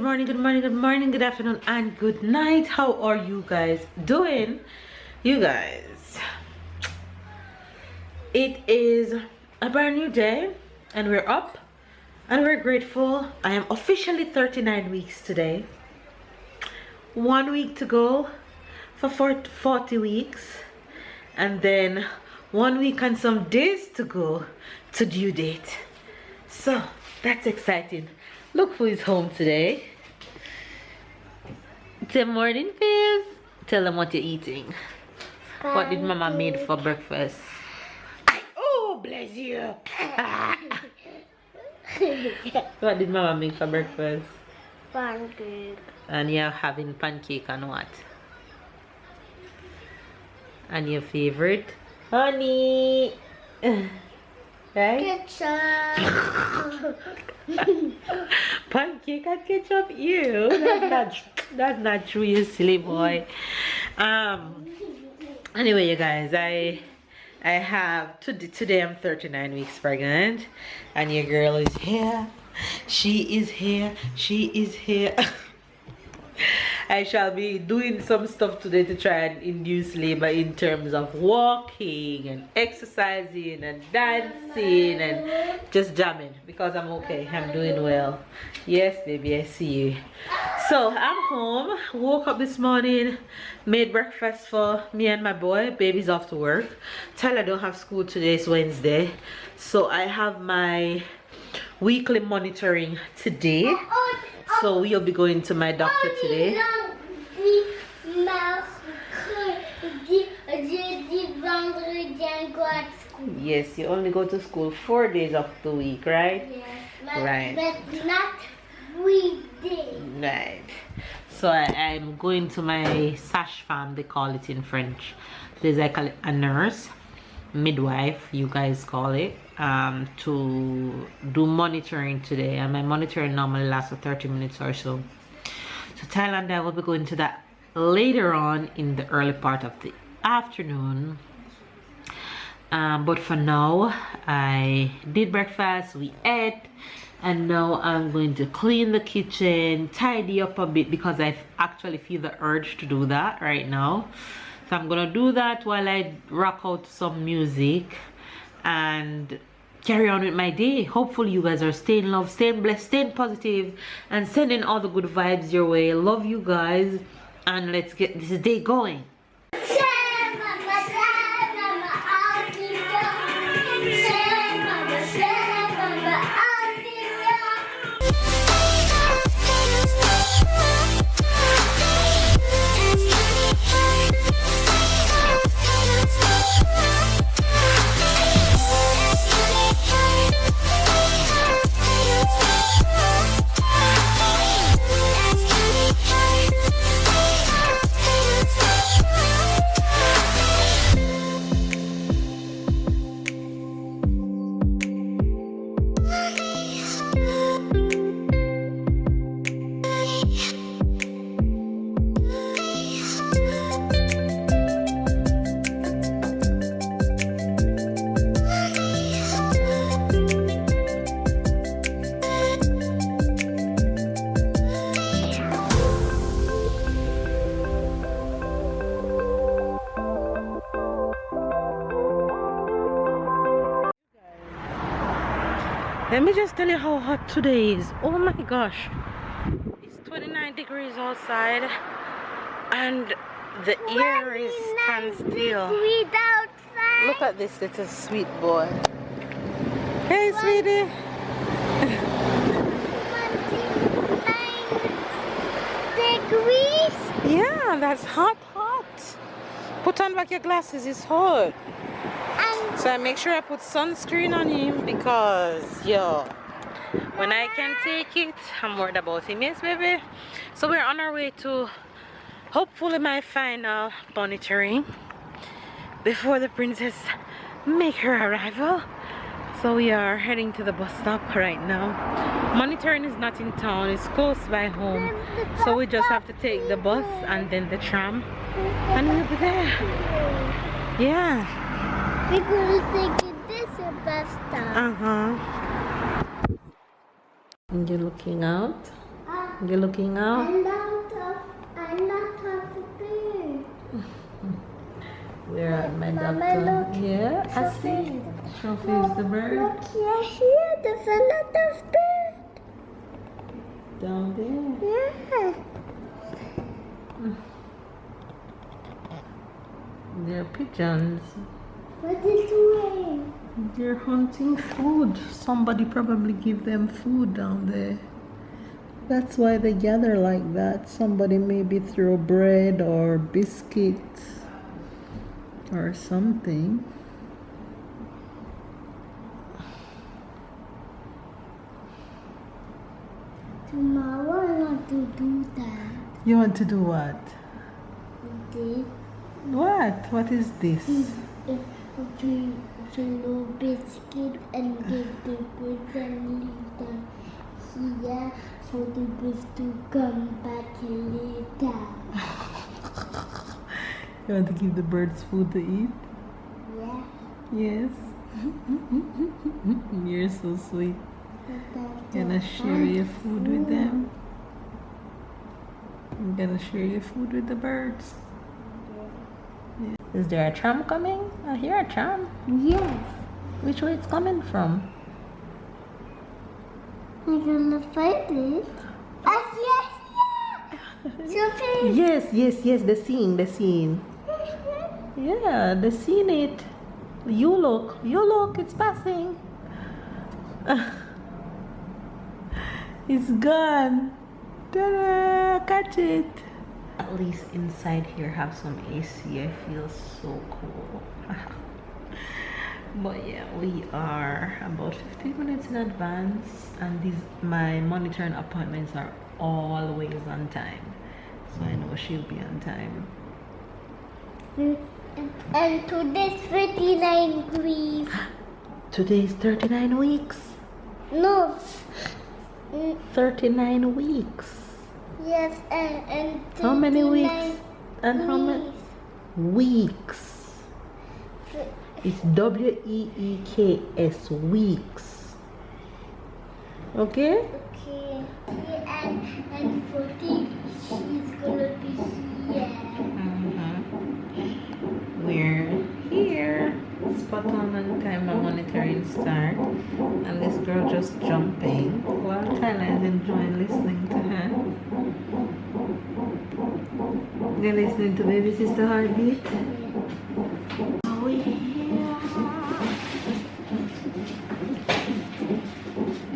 morning, good morning, good morning, good afternoon, and good night. How are you guys doing? You guys, it is a brand new day and we're up and we're grateful. I am officially 39 weeks today. 1 week to go for 40 weeks, and then 1 week and some days to go to due date. So that's exciting. Look who is home today. Good morning, Fizz. Tell them what you're eating. What did Mama made for breakfast? Oh, bless you. What did Mama make for breakfast? Pancake. And you're having pancake and what? And your favorite? Honey. Right? Ketchup. Pancake and ketchup, ew. That's not true, you silly boy. Anyway, you guys, I have today I'm 39 weeks pregnant, and your girl is here. She is here. She is here. I shall be doing some stuff today to try and induce labor in terms of walking and exercising and dancing and just jamming, because I'm okay. I'm doing well. Yes, baby, I see you. So I'm home. Woke up this morning, made breakfast for me and my boy. Baby's off to work. Tyler don't have school today. It's Wednesday, so I have my weekly monitoring today. So we'll be going to my doctor today. Yes, you only go to school 4 days of the week, right? Yes, right. But not 3 days. Right. So I'm going to my sage-femme, they call it in French. There's like a nurse, midwife, you guys call it, to do monitoring today, and my monitoring normally lasts for 30 minutes or so. So Thailand, I will be going to that later on in the early part of the afternoon. But for now, I did breakfast, we ate, and now I'm going to clean the kitchen, tidy up a bit, because I actually feel the urge to do that right now. So I'm gonna do that while I rock out some music and carry on with my day. Hopefully you guys are staying loved, staying blessed, staying positive, and sending all the good vibes your way. Love you guys, and let's get this day going. Let me just tell you how hot today is. Oh my gosh, it's 29 degrees outside and the air is standstill. Look at this little sweet boy. Hey, sweetie. 29 degrees? Yeah, that's hot. Put on back your glasses, it's hot. So I make sure I put sunscreen on him, because yo, when I can take it, I'm worried about him. Yes, baby. So we're on our way to hopefully my final monitoring before the princess make her arrival. So we are heading to the bus stop right now. Monitoring is not in town, it's close by home, so we just have to take the bus and then the tram, and we'll be there. Yeah. We're going to take this bus stop. And you're looking out? You're looking out? A lot of birds. We're at my Mama, doctor. look. Yeah, I Sophie. see. Sophie's the bird. Look here, there's a lot of birds. Down there. Yeah. They're pigeons. What is doing? They're hunting food. Somebody probably give them food down there. That's why they gather like that. Somebody maybe throw bread or biscuits or something. Tomorrow I want to do that. You want to do what? This. What? What is this? Fill biscuit and give the birds and leave them here for the birds to come back later. You want to give the birds food to eat? Yeah. Yes. You're so sweet. Gonna share your food with them? I'm gonna share your food with the birds. Yeah. Is there a tram coming? I hear a tram. Yes. Which way it's coming from? I'm gonna find it. Yes, Sophie. Yes, the scene. Yeah, the scene it. You look, it's passing. It's gone. Ta-da! Catch it. At least inside here have some AC. I feel so cool. But yeah, we are about 15 minutes in advance, and my monitoring appointments are always on time, so I know she'll be on time. And today's 39 degrees. Today's 39 weeks. No. 39 weeks. Yes, and How many 39 weeks? And how many weeks? It's WEEKS, weeks. Okay? Okay. And 40, she's gonna be here. We're here. Spot on time my monitoring start. And this girl just jumping while Tyler is enjoying listening to her. They're listening to baby sister heartbeat. Oh yeah.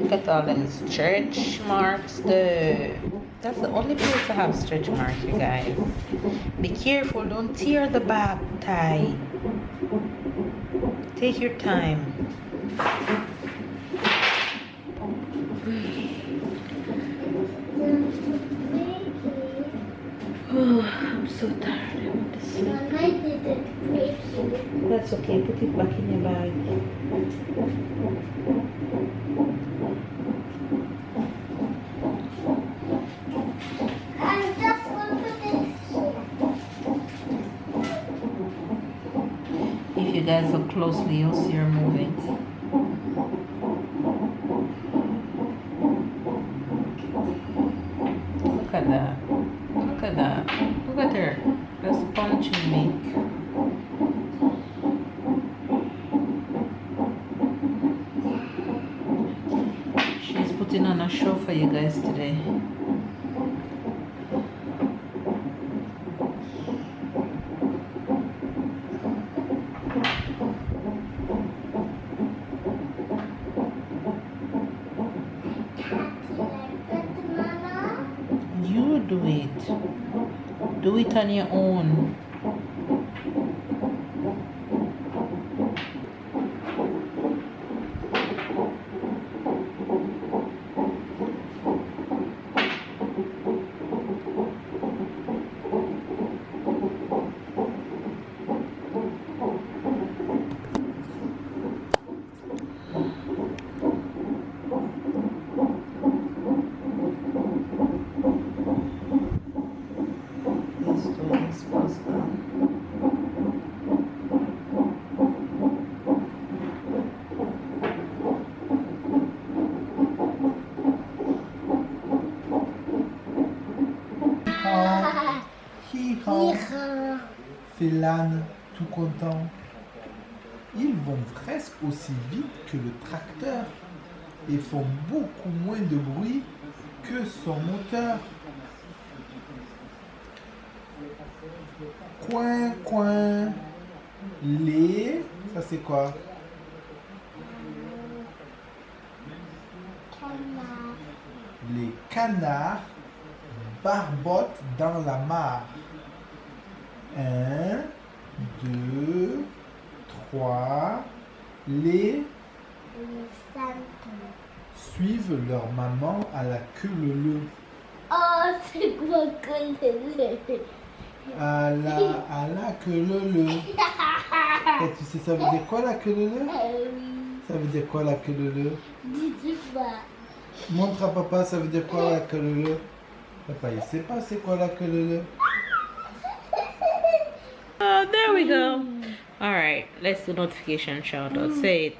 Look at all them stretch marks there. That's the only place to have stretch marks, you guys. Be careful, don't tear the back tie. Take your time. Oh, I'm so tired. I want to sleep. Mama didn't break you. That's okay. Put it back in your bag. I just want to this. If you guys look closely, you'll see her moving. Look at that. Look at that. Look at her. Just punching me. She's putting on a show for you guys today. You do it. Do it on your own. Let's do this. fait l'âne tout content. Ils vont presque aussi vite que le tracteur et font beaucoup moins de bruit que son moteur. Coin, coin. Les... Ça c'est quoi? Canard. Les canards barbotent dans la mare. 1, 2, 3. Les suivent leur maman à la queue leu. Oh, c'est quoi que le À la queue leu. Tu sais ça veut dire quoi la queue leu? Ça veut dire quoi la queue leu? dis pas. Montre à papa, ça veut dire quoi la queue leu? Papa, il sait pas c'est quoi la queue leu. Oh, there we go. All right, let's do notification shout out. Say it.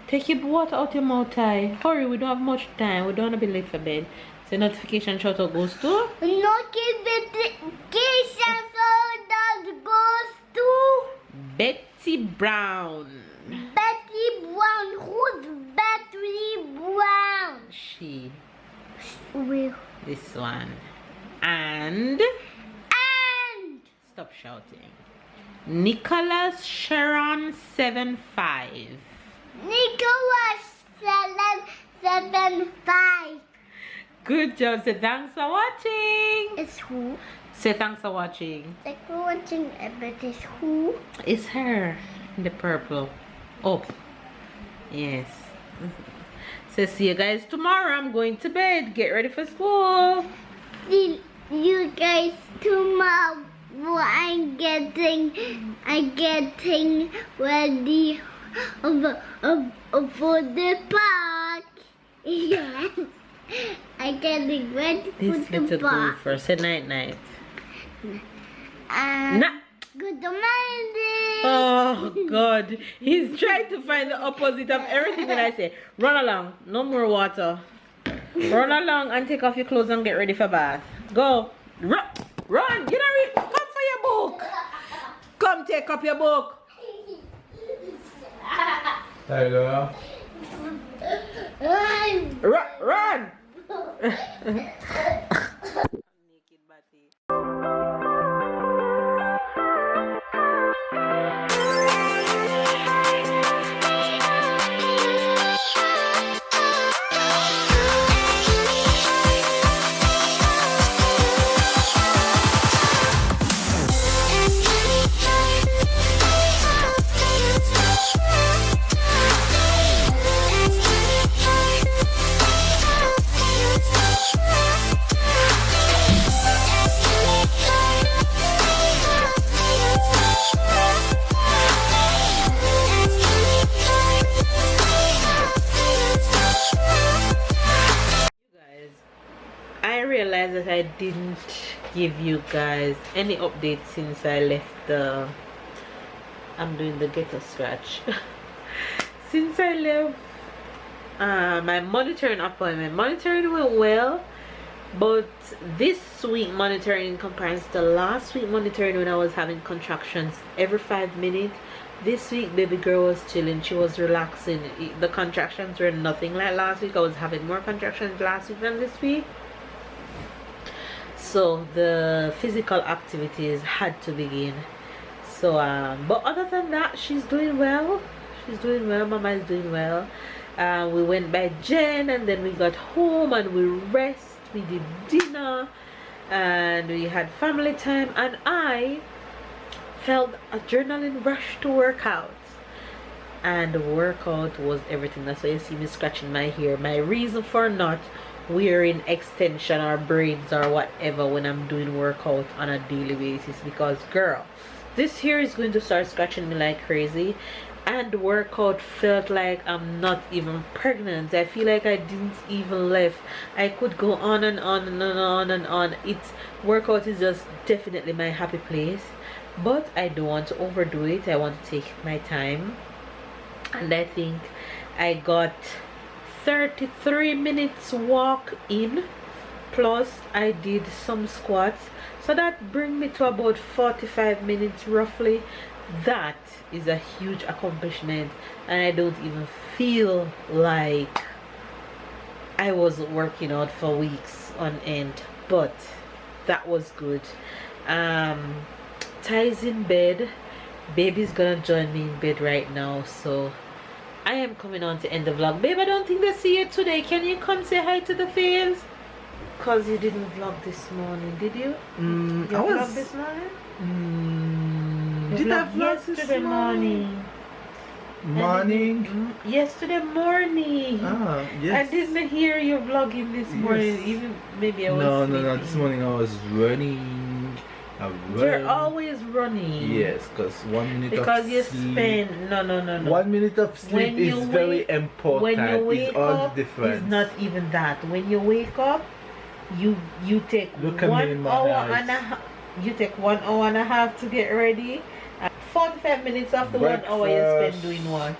Take your water out your mouth, Ty. Hurry, we don't have much time. We don't want to be late for bed. So notification shout out goes to Notification that goes to Betty Brown. Betty Brown. Who's Betty Brown? She. Will. This one. And stop shouting. Nicholas Sharon 75. Nicholas 775. Good job. Say thanks for watching. It's who? Say thanks for watching. Like watching but it's who? It's her in the purple. Oh, yes. So see you guys tomorrow. I'm going to bed. Get ready for school. See you guys tomorrow. I'm getting ready for the park. Yes. I'm getting ready for This the little park. goofer. Say night night. Nah. Good morning. Oh God, he's trying to find the opposite of everything that I say. Run along, no more water. Run along and take off your clothes and get ready for bath. Go, run, run. You know, come for your book. Come take up your book. Tyler. Run. Naked body. That I didn't give you guys any updates since I left the I'm doing the ghetto scratch since I left my monitoring appointment. Monitoring went well, but this week monitoring in comparison to last week monitoring when I was having contractions every 5 minutes, this week baby girl was chilling, she was relaxing. The contractions were nothing like last week. I was having more contractions last week than this week. So the physical activities had to begin. So but other than that, she's doing well. Mama is doing well. We went by Jen and then we got home and we rest, we did dinner and we had family time, and I felt a adrenaline rush to work out, and the workout was everything. That's why you see me scratching my hair. My reason for not wearing extension or braids or whatever when I'm doing workout on a daily basis, because girl, this hair is going to start scratching me like crazy, and the workout felt like I'm not even pregnant. I feel like I didn't even lift. I could go on and on and on and on. It's workout is just definitely my happy place, but I don't want to overdo it. I want to take my time, and I think I got 33 minutes walk in, plus I did some squats. So that brings me to about 45 minutes roughly. That is a huge accomplishment, and I don't even feel like I was working out for weeks on end, but that was good. Ty's in bed, baby's gonna join me in bed right now, so I am coming on to end the vlog. Babe, I don't think they see you today. Can you come say hi to the faves? Cause you didn't vlog this morning, did you? You vlog this morning? Did I vlog yesterday morning? Yesterday morning. Ah, yes. I didn't hear you vlogging this morning. Yes. Even maybe I was No. sleeping. This morning I was running. You're always running. Yes, because 1 minute because of you sleep. spend no. 1 minute of sleep is very important. When you wake it's all up, the difference. it's not even that. When you wake up, you take Look at me in my 1 hour eyes. and a half. You take 1 hour and a half to get ready. 45 minutes after 1 hour you spend doing what?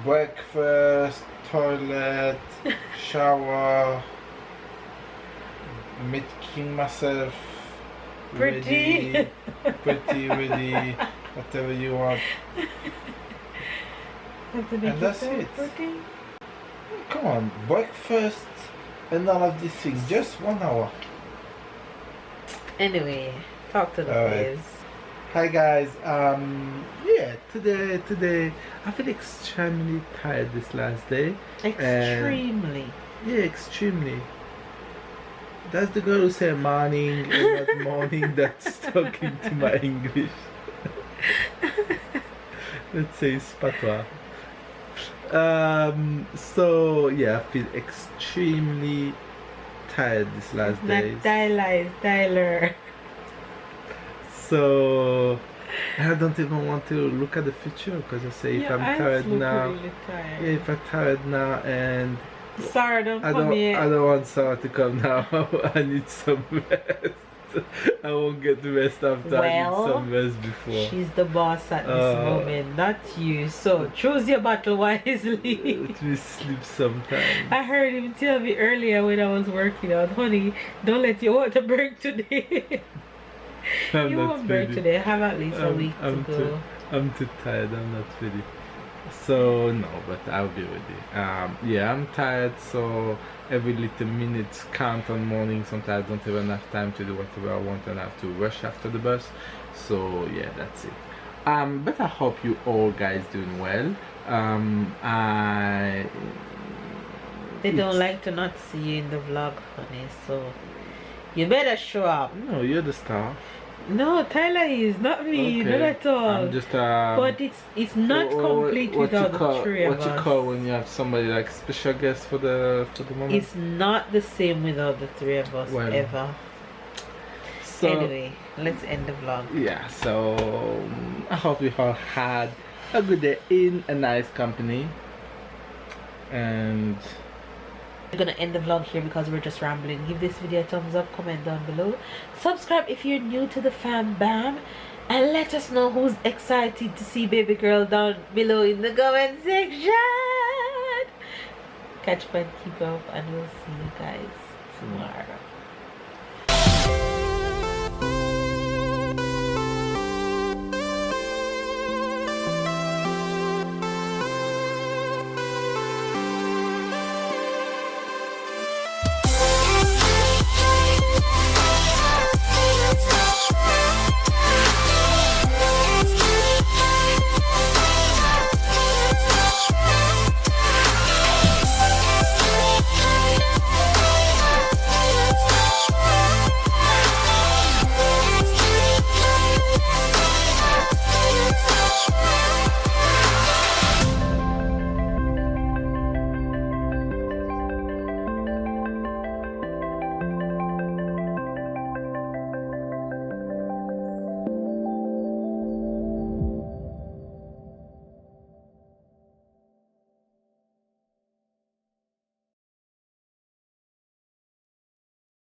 Breakfast, toilet, shower, making myself Pretty. ready, whatever you want. Have to make And that's yourself it. pretty. Come on, breakfast and all of these things, just 1 hour. Anyway, talk to the Alright. faves. Hi guys, yeah, today I feel extremely tired this last day. Extremely. Yeah, extremely. That's the girl who said morning and not morning that's talking to my English. Let's say it's patois. So yeah, I feel extremely tired this last day. Not Tyler, it's Tyler. So I don't even want to look at the future because I say if I'm tired now, Really tired. yeah, if I'm tired now and Sarah, don't come here. I don't want Sarah to come now. I need some rest. I won't get the rest after. I need some rest before. She's the boss at this moment, not you. So choose your battle wisely. Let me sleep sometime. I heard him tell me earlier when I was working out, honey, don't let your water break today. You won't break today. Have at least a week to go. I'm too tired. I'm not ready. So no, but I'll be ready. Yeah, I'm tired. So every little minute count on morning. Sometimes I don't even have time to do whatever I want, and I have to rush after the bus. So yeah, that's it. But I hope you all guys doing well. They don't like to not see you in the vlog, honey. So you better show up. No, you're the star. No, Tyler is not me, Okay. not at all. I'm just but it's not complete without the three of us. What you call when you have somebody like special guest for the moment? It's not the same without the three of us ever. So anyway, let's end the vlog. Yeah, so I hope you all had a good day in a nice company, and we're gonna end the vlog here because we're just rambling. Give this video a thumbs up, comment down below, subscribe if you're new to the fam bam, and let us know who's excited to see baby girl down below in the comment section. Catch fun, keep up, and we'll see you guys tomorrow.